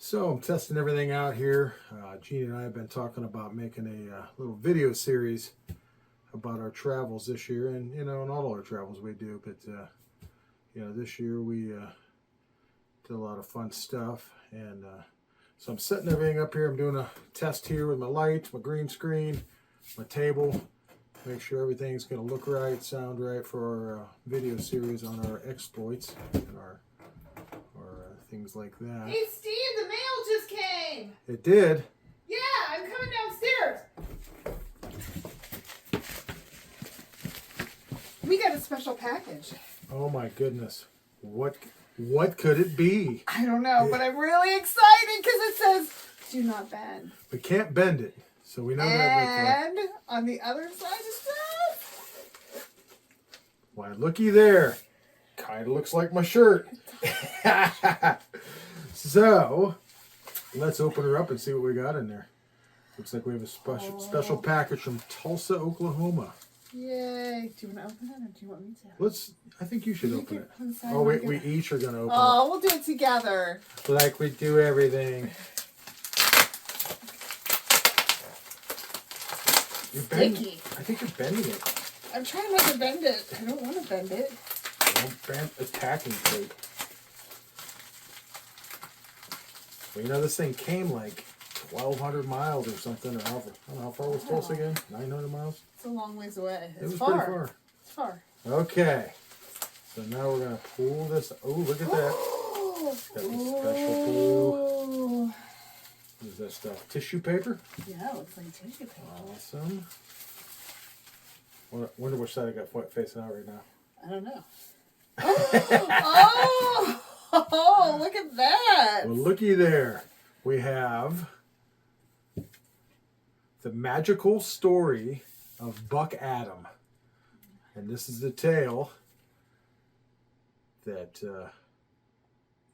So I'm testing everything out here. Jeannie and I have been talking about making a little video series about our travels this year, and and all our travels we do. But this year we did a lot of fun stuff, and so I'm setting everything up here. I'm doing a test here with my lights, my green screen, my table. Make sure everything's going to look right, sound right for our video series on our exploits and our things like that. Hey Steve, the mail just came. It did. Yeah, I'm coming downstairs. We got a special package. Oh my goodness. What could it be? I don't know, but I'm really excited because it says do not bend. We can't bend it. So we know that. And on the other side it says, Why, looky there. Kind of looks like my shirt. So, let's open her up and see what we got in there. Looks like we have a special package from Tulsa, Oklahoma. yay. Do you want to open it or do you want me to? I think you should open it. Inside Oh, we each are going to open it. Oh, we'll do it together. Like we do everything. Sticky. I think you're bending it. I'm trying not to bend it. I don't want to bend it. Don't bend attacking tape. Well, this thing came like 1,200 miles or something, or however. I don't know how far was Tulsa again? 900 miles? It's a long ways away. It was pretty far. It's far. Okay. So now we're going to pull this. Oh, look at that. It's got the special blue. What is that stuff? Tissue paper? Yeah, it looks like tissue paper. Awesome. Wonder which side I got facing out right now. I don't know. Oh, look at that. Well, looky there. We have the magical story of Buck Adam. And this is the tale that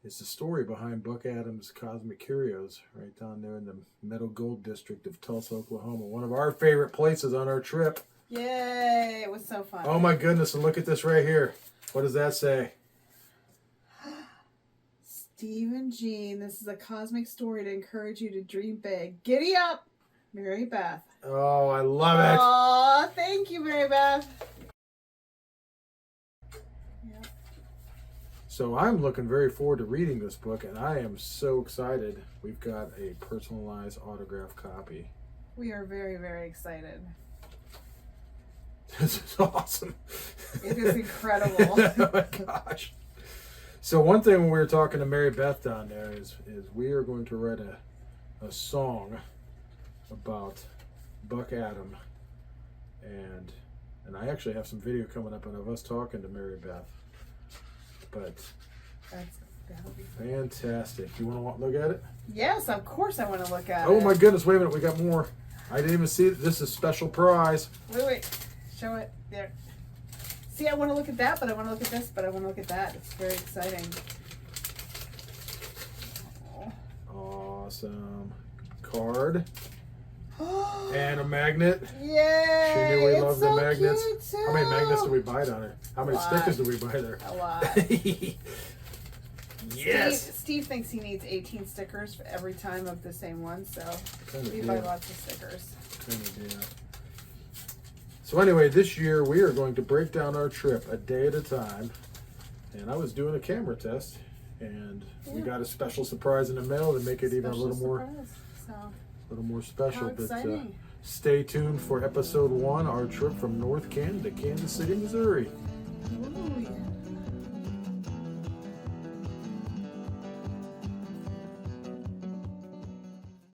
is the story behind Buck Adams' Cosmic Curios right down there in the Meadow Gold District of Tulsa, Oklahoma. One of our favorite places on our trip. Yay, it was so fun. Oh my goodness, and look at this right here. What does that say? Steve and Jean, this is a cosmic story to encourage you to dream big. Giddy up, Mary Beth. Oh, I love it. Aw, thank you, Mary Beth. Yep. So I'm looking very forward to reading this book, and I am so excited. We've got a personalized autograph copy. We are very, very excited. This is awesome. It is incredible. Oh my gosh. So one thing when we were talking to Mary Beth down there is we are going to write a song about Buck Adam, and I actually have some video coming up of us talking to Mary Beth. But that'll be fantastic. You want to look at it? Yes, of course I want to look at it. Oh my goodness, wait a minute, we got more. I didn't even see it. This is a special prize. Wait. Show it. There. See, I want to look at that, but I want to look at this, but I want to look at that. It's very exciting. Awesome. Card. And a magnet. Yay! She knew we loved so the magnets. Cute too. How many magnets did we buy down there? How many A lot. stickers did we buy there? A lot. Yes. Steve thinks he needs 18 stickers for every time of the same one, so we buy lots of stickers. Kind of deal. So anyway, this year we are going to break down our trip a day at a time. And I was doing a camera test, and we got a special surprise in the mail to make it even a little more, special. How exciting. But stay tuned for episode 1, our trip from North Canton to Kansas City, Missouri. Ooh, yeah.